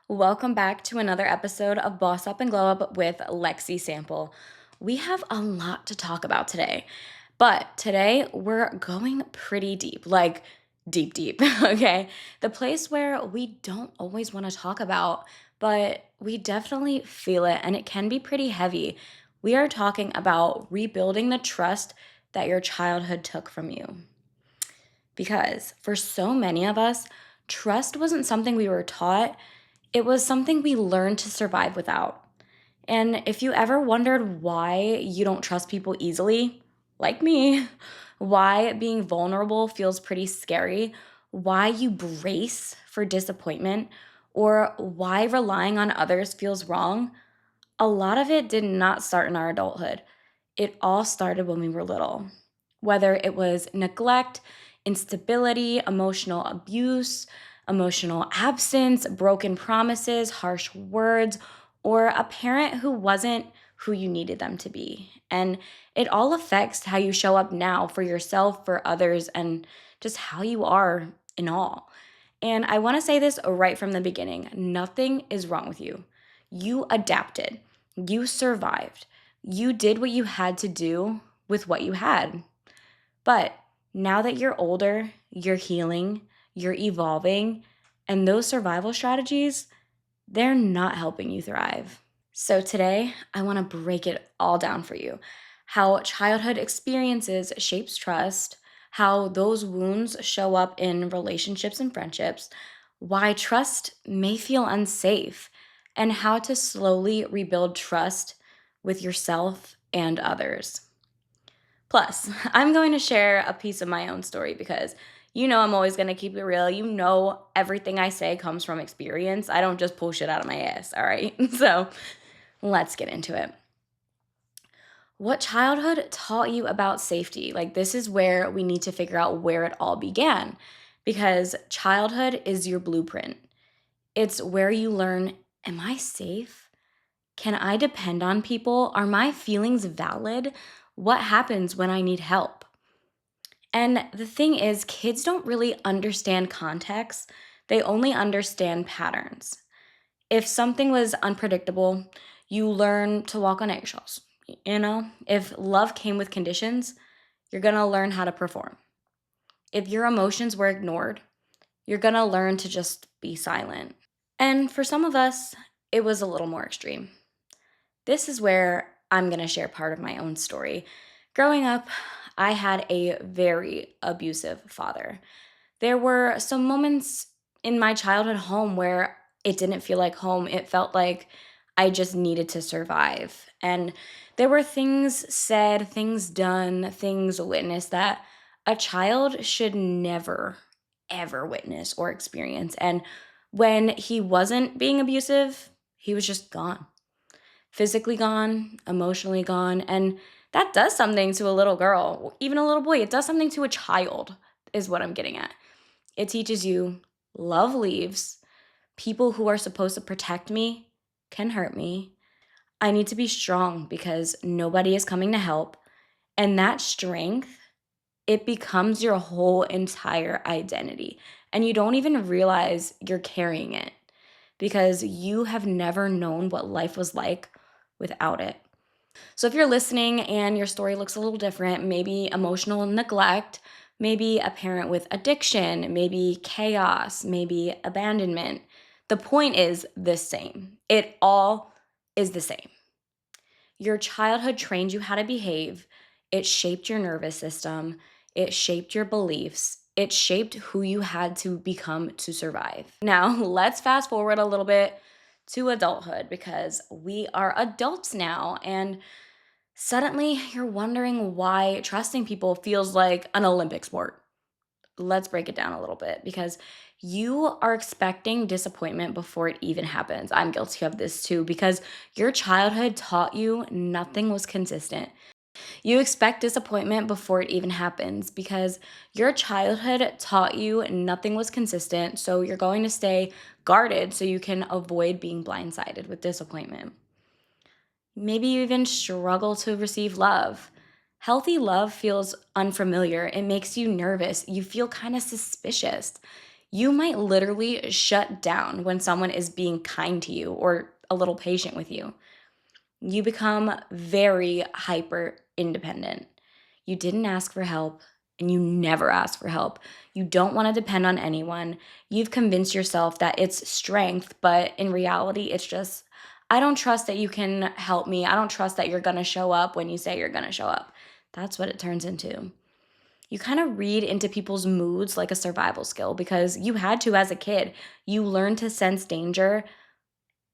Welcome back to another episode of Boss Up and Glow Up with Lexi Sample. We have a lot to talk about today, but today we're going pretty deep, like deep, okay? The place where we don't always want to talk about, but we definitely feel it and it can be pretty heavy. We are talking about rebuilding the trust that your childhood took from you. Because for so many of us, trust wasn't something we were taught, it was something we learned to survive without. And if you ever wondered why you don't trust people easily, like me, why being vulnerable feels pretty scary, why you brace for disappointment, or why relying on others feels wrong, a lot of it did not start in our adulthood. It all started when we were little. Whether it was neglect, instability, emotional abuse, emotional absence, broken promises, harsh words, or a parent who wasn't who you needed them to be. And it all affects how you show up now for yourself, for others, and just how you are in all. And I want to say this right from the beginning, nothing is wrong with you. You adapted, you survived, you did what you had to do with what you had. But now that you're older, you're healing, you're evolving, and those survival strategies, they're not helping you thrive. So today, I want to break it all down for you. How childhood experiences shapes trust, how those wounds show up in relationships and friendships, why trust may feel unsafe, and how to slowly rebuild trust with yourself and others. Plus, I'm going to share a piece of my own story because I'm always going to keep it real. Everything I say comes from experience. I don't just pull shit out of my ass, all right? So let's get into it. What childhood taught you about safety? Like, this is where we need to figure out where it all began because childhood is your blueprint. It's where you learn, am I safe? Can I depend on people? Are my feelings valid? What happens when I need help? And the thing is, kids don't really understand context, they only understand patterns. If something was unpredictable, you learn to walk on eggshells. If love came with conditions, you're gonna learn how to perform. If your emotions were ignored, you're gonna learn to just be silent. And for some of us, it was a little more extreme. This is where I'm gonna share part of my own story. Growing up, I had a very abusive father. There were some moments in my childhood home where it didn't feel like home. It felt like I just needed to survive. And there were things said, things done, things witnessed that a child should never, ever witness or experience. And when he wasn't being abusive, he was just gone, physically gone, emotionally gone. And that does something to a little girl, even a little boy. It does something to a child, is what I'm getting at. It teaches you love leaves. People who are supposed to protect me can hurt me. I need to be strong because nobody is coming to help. And that strength, it becomes your whole entire identity. And you don't even realize you're carrying it because you have never known what life was like without it. So if you're listening and your story looks a little different, maybe emotional neglect, maybe a parent with addiction, maybe chaos, maybe abandonment, the point is the same. It all is the same. Your childhood trained you how to behave. It shaped your nervous system. It shaped your beliefs. It shaped who you had to become to survive. Now, let's fast forward a little bit to adulthood because we are adults now. And suddenly you're wondering why trusting people feels like an Olympic sport. Let's break it down a little bit because you are expecting disappointment before it even happens. I'm guilty of this too because your childhood taught you nothing was consistent. You expect disappointment before it even happens because your childhood taught you nothing was consistent. So you're going to stay guarded so you can avoid being blindsided with disappointment. Maybe you even struggle to receive love. Healthy love feels unfamiliar. It makes you nervous. You feel kind of suspicious. You might literally shut down when someone is being kind to you or a little patient with you. You become very hyper independent. You didn't ask for help and you never ask for help. You don't want to depend on anyone. You've convinced yourself that it's strength, but in reality, it's just, I don't trust that you can help me. I don't trust that you're going to show up when you say you're going to show up. That's what it turns into. You kind of read into people's moods like a survival skill because you had to as a kid. You learned to sense danger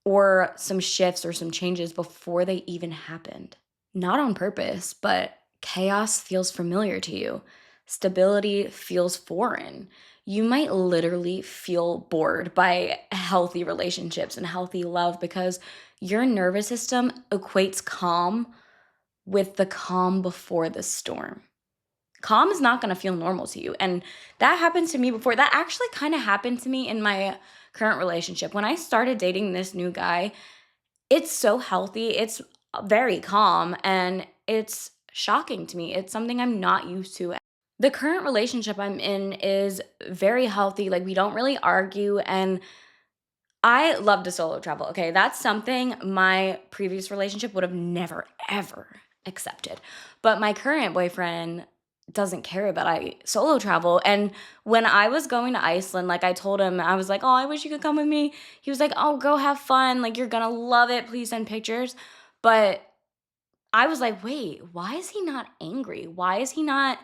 or some shifts or some changes before they even happened. Not on purpose, but chaos feels familiar to you. Stability feels foreign. You might literally feel bored by healthy relationships and healthy love because your nervous system equates calm with the calm before the storm. Calm is not going to feel normal to you. And that happened to me before. That actually kind of happened to me in my current relationship. When I started dating this new guy, it's so healthy, it's very calm, and it's shocking to me. It's something I'm not used to. The current relationship I'm in is very healthy, like, we don't really argue, and I love to solo travel, okay? That's something my previous relationship would have never, ever accepted. But my current boyfriend doesn't care that I solo travel. And when I was going to Iceland, like I told him, I was like, oh, I wish you could come with me. He was like, oh, go have fun. Like, you're gonna love it. Please send pictures. But I was like, wait, why is he not angry? Why is he not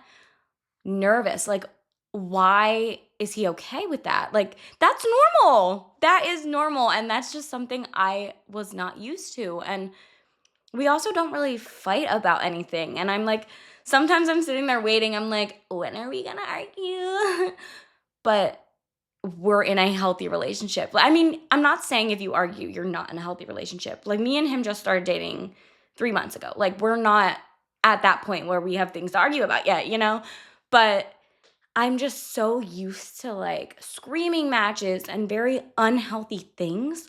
nervous? Like, why is he okay with that? Like, that's normal. That is normal. And that's just something I was not used to. And we also don't really fight about anything. And I'm like, sometimes I'm sitting there waiting. I'm like, when are we going to argue? But we're in a healthy relationship. I mean, I'm not saying if you argue, you're not in a healthy relationship. Like, me and him just started dating 3 months ago. Like, we're not at that point where we have things to argue about yet, you know? But I'm just so used to like screaming matches and very unhealthy things.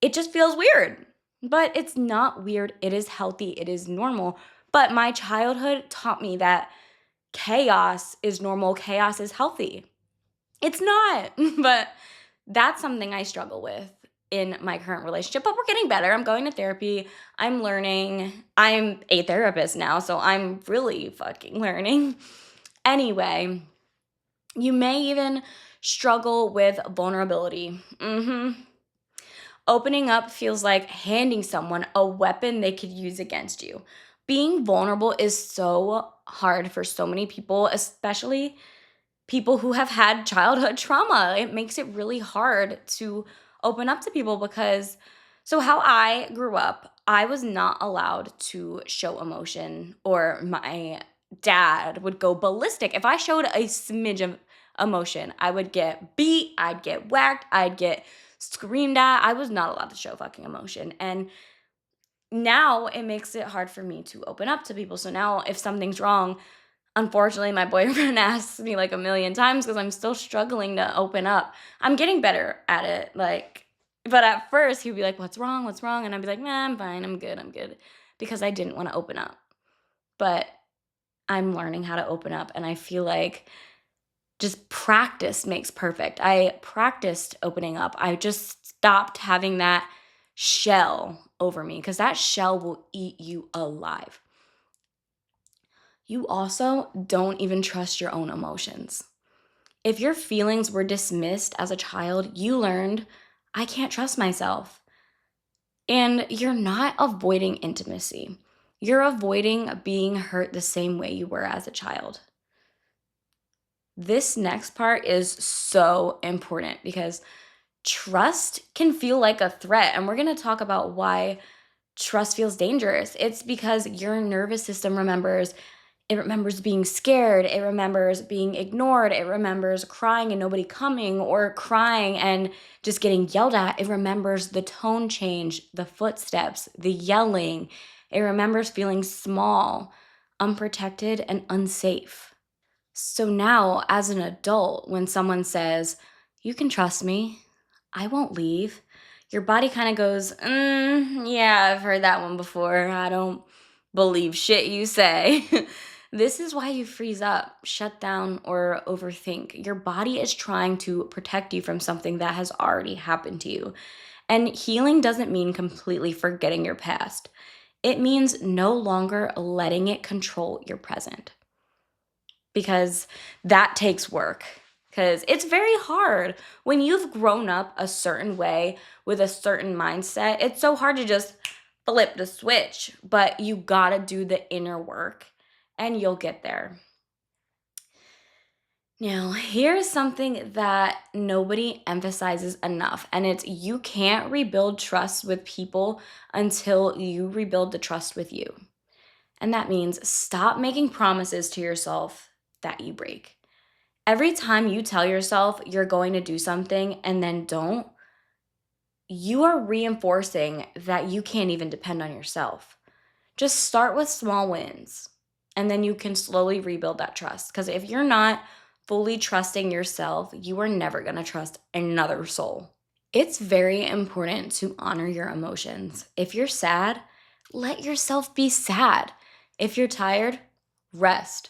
It just feels weird. But it's not weird. It is healthy. It is normal. But my childhood taught me that chaos is normal, chaos is healthy. It's not. But that's something I struggle with in my current relationship. But we're getting better. I'm going to therapy. I'm learning. I'm a therapist now. So I'm really fucking learning. Anyway, you may even struggle with vulnerability. Opening up feels like handing someone a weapon they could use against you. Being vulnerable is so hard for so many people, especially people who have had childhood trauma. It makes it really hard to open up to people because, so how I grew up, I was not allowed to show emotion, or my dad would go ballistic. If I showed a smidge of emotion, I would get beat, I'd get whacked, I'd get screamed at. I was not allowed to show fucking emotion. And now it makes it hard for me to open up to people. So now if something's wrong, unfortunately, my boyfriend asks me like a million times because I'm still struggling to open up. I'm getting better at it. Like, but at first he'd be like, what's wrong? What's wrong? And I'd be like, nah, I'm fine. I'm good. I'm good. Because I didn't want to open up. But I'm learning how to open up. And I feel like just practice makes perfect. I practiced opening up. I just stopped having that shell over me because that shell will eat you alive. You also don't even trust your own emotions. If your feelings were dismissed as a child, you learned, I can't trust myself. And you're not avoiding intimacy. You're avoiding being hurt the same way you were as a child. This next part is so important because trust can feel like a threat. And we're going to talk about why trust feels dangerous. It's because your nervous system remembers. It remembers being scared. It remembers being ignored. It remembers crying and nobody coming, or crying and just getting yelled at. It remembers the tone change, the footsteps, the yelling. It remembers feeling small, unprotected, and unsafe. So now, as an adult, when someone says, you can trust me, I won't leave, your body kind of goes, yeah, I've heard that one before. I don't believe shit you say. This is why you freeze up, shut down, or overthink. Your body is trying to protect you from something that has already happened to you. And healing doesn't mean completely forgetting your past, it means no longer letting it control your present, because that takes work. Because it's very hard when you've grown up a certain way with a certain mindset. It's so hard to just flip the switch, but you gotta do the inner work and you'll get there. Now, here's something that nobody emphasizes enough, and it's you can't rebuild trust with people until you rebuild the trust with you. And that means stop making promises to yourself that you break. Every time you tell yourself you're going to do something and then don't, you are reinforcing that you can't even depend on yourself. Just start with small wins and then you can slowly rebuild that trust. Because if you're not fully trusting yourself, you are never going to trust another soul. It's very important to honor your emotions. If you're sad, let yourself be sad. If you're tired, rest.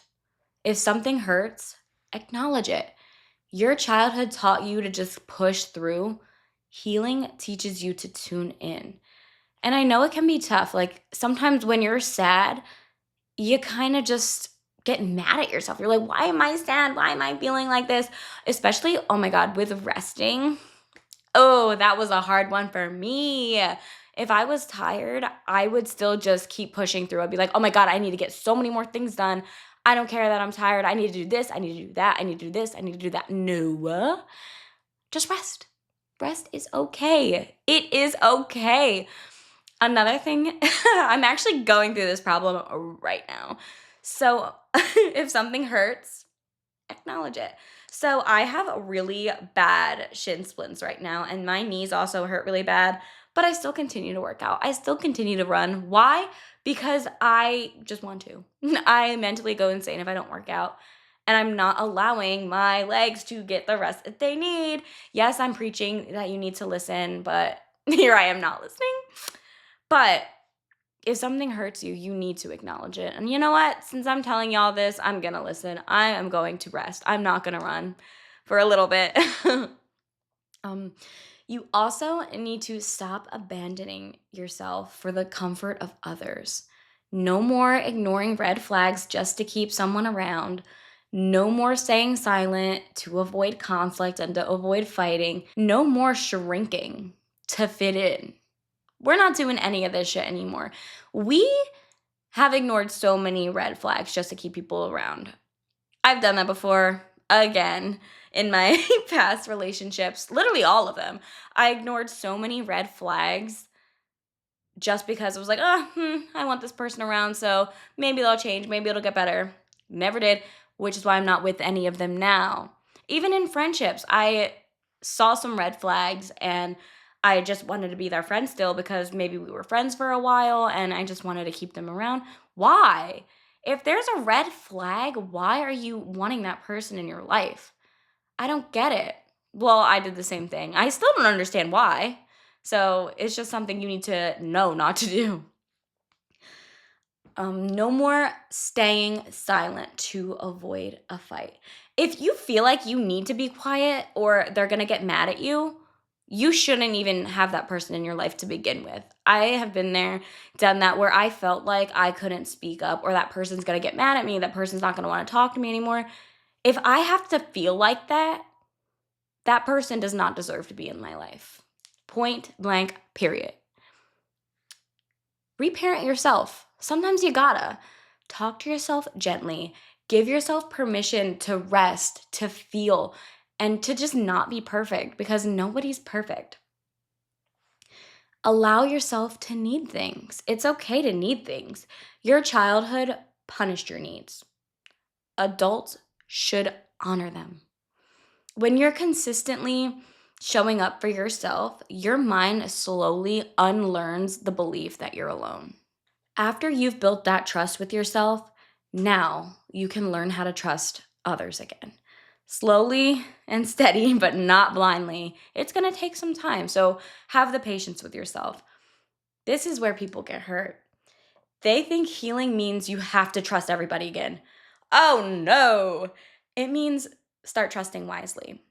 If something hurts, acknowledge it. Your childhood taught you to just push through. Healing teaches you to tune in. And I know it can be tough. Like sometimes when you're sad, you kind of just get mad at yourself. You're like, why am I sad? Why am I feeling like this? Especially, oh my God, with resting. Oh, that was a hard one for me. If I was tired, I would still just keep pushing through. I'd be like, oh my God, I need to get so many more things done. I don't care that I'm tired. I need to do this. I need to do that. I need to do this. I need to do that. No, just rest. Rest is okay. It is okay. Another thing, I'm actually going through this problem right now. So if something hurts, acknowledge it. So I have really bad shin splints right now, and my knees also hurt really bad, but I still continue to work out. I still continue to run. Why? Because I just want to. I mentally go insane if I don't work out, and I'm not allowing my legs to get the rest that they need. Yes, I'm preaching that you need to listen, but here I am not listening. But if something hurts you, you need to acknowledge it. And you know what? Since I'm telling y'all this, I'm going to listen. I am going to rest. I'm not going to run for a little bit. um, you also need to stop abandoning yourself for the comfort of others. No more ignoring red flags just to keep someone around. No more staying silent to avoid conflict and to avoid fighting. No more shrinking to fit in. We're not doing any of this shit anymore. We have ignored so many red flags just to keep people around. I've done that before, again, in my past relationships, literally all of them. I ignored so many red flags just because it was like, I want this person around, so maybe they'll change, maybe it'll get better. Never did, which is why I'm not with any of them now. Even in friendships, I saw some red flags and I just wanted to be their friend still because maybe we were friends for a while and I just wanted to keep them around. Why? If there's a red flag, why are you wanting that person in your life? I don't get it. Well, I did the same thing. I still don't understand why. So it's just something you need to know not to do. No more staying silent to avoid a fight. If you feel like you need to be quiet or they're going to get mad at you, you shouldn't even have that person in your life to begin with. I have been there, done that where I felt like I couldn't speak up or that person's going to get mad at me, that person's not going to want to talk to me anymore. If I have to feel like that, that person does not deserve to be in my life. Point blank, period. Reparent yourself. Sometimes you gotta. Talk to yourself gently. Give yourself permission to rest, to feel, and to just not be perfect because nobody's perfect. Allow yourself to need things. It's okay to need things. Your childhood punished your needs. Adults should honor them. When you're consistently showing up for yourself, your mind slowly unlearns the belief that you're alone. After you've built that trust with yourself, now you can learn how to trust others again. Slowly and steady, but not blindly. It's going to take some time, so have the patience with yourself. This is where people get hurt. They think healing means you have to trust everybody again. Oh no. It means start trusting wisely.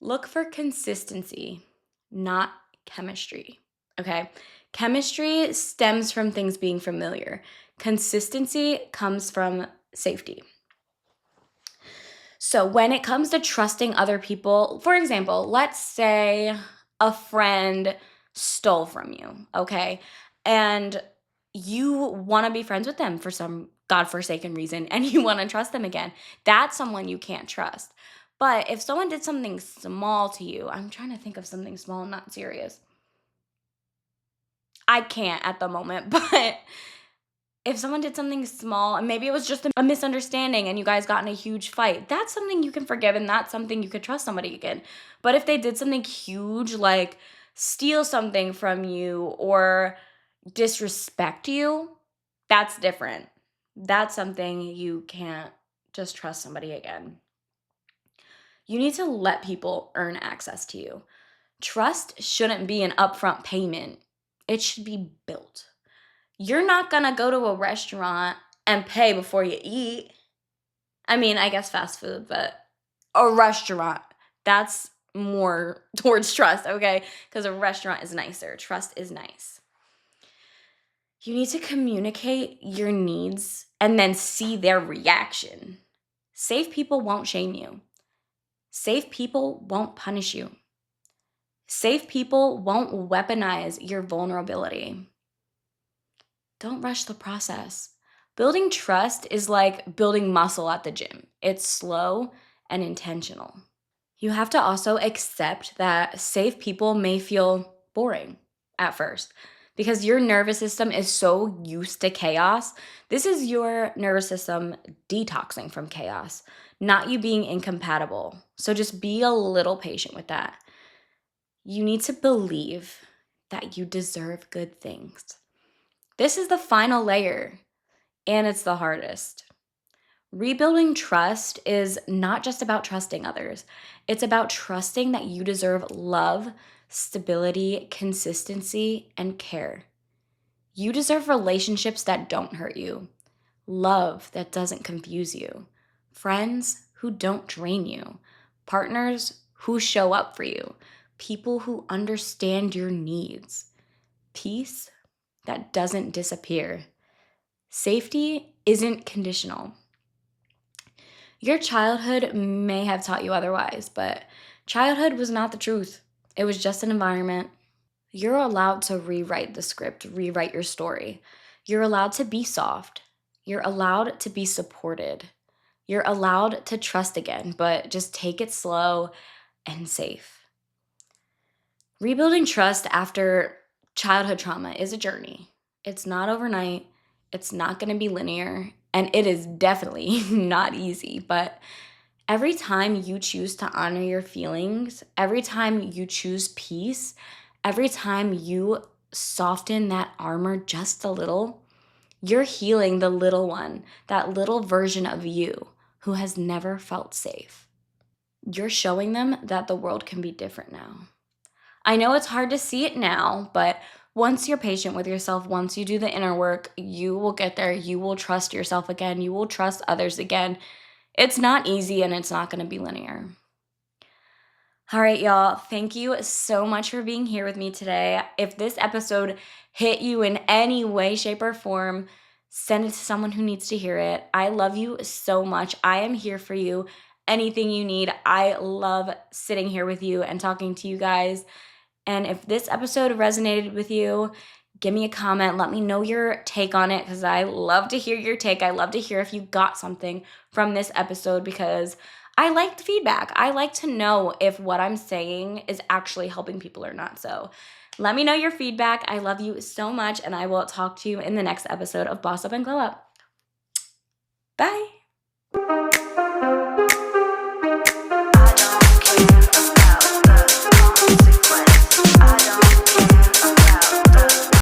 Look for consistency, not chemistry. Okay? Chemistry stems from things being familiar. Consistency comes from safety. So, when it comes to trusting other people, for example, let's say a friend stole from you, okay? And you want to be friends with them for some godforsaken reason and you want to trust them again. That's someone you can't trust. But if someone did something small to you, I'm trying to think of something small, not serious. I can't at the moment, but if someone did something small and maybe it was just a misunderstanding and you guys got in a huge fight, that's something you can forgive and that's something you could trust somebody again. But if they did something huge, like steal something from you or disrespect you, that's different. That's something you can't just trust somebody again. You need to let people earn access to you. Trust shouldn't be an upfront payment, it should be built. You're not gonna go to a restaurant and pay before you eat. I mean, I guess fast food, but a restaurant, that's more towards trust, okay? Because a restaurant is nicer. Trust is nice. You need to communicate your needs and then see their reaction. Safe people won't shame you. Safe people won't punish you. Safe people won't weaponize your vulnerability. Don't rush the process. Building trust is like building muscle at the gym. It's slow and intentional. You have to also accept that safe people may feel boring at first because your nervous system is so used to chaos. This is your nervous system detoxing from chaos, not you being incompatible. So just be a little patient with that. You need to believe that you deserve good things. This is the final layer, and it's the hardest. Rebuilding trust is not just about trusting others, it's about trusting that you deserve love, stability, consistency, and care. You deserve relationships that don't hurt you, love that doesn't confuse you, friends who don't drain you, partners who show up for you, people who understand your needs, peace that doesn't disappear. Safety isn't conditional. Your childhood may have taught you otherwise, but childhood was not the truth. It was just an environment. You're allowed to rewrite the script, rewrite your story. You're allowed to be soft. You're allowed to be supported. You're allowed to trust again, but just take it slow and safe. Rebuilding trust after childhood trauma is a journey. It's not overnight, it's not going to be linear, and it is definitely not easy. But every time you choose to honor your feelings, every time you choose peace, every time you soften that armor just a little, you're healing the little one, that little version of you who has never felt safe. You're showing them that the world can be different now. I know it's hard to see it now, but once you're patient with yourself, once you do the inner work, you will get there. You will trust yourself again. You will trust others again. It's not easy and it's not going to be linear. All right, y'all. Thank you so much for being here with me today. If this episode hit you in any way, shape, or form, send it to someone who needs to hear it. I love you so much. I am here for you. Anything you need. I love sitting here with you and talking to you guys. And if this episode resonated with you, give me a comment. Let me know your take on it because I love to hear your take. I love to hear if you got something from this episode because I like the feedback. I like to know if what I'm saying is actually helping people or not. So let me know your feedback. I love you so much, and I will talk to you in the next episode of Boss Up and Glow Up. Bye.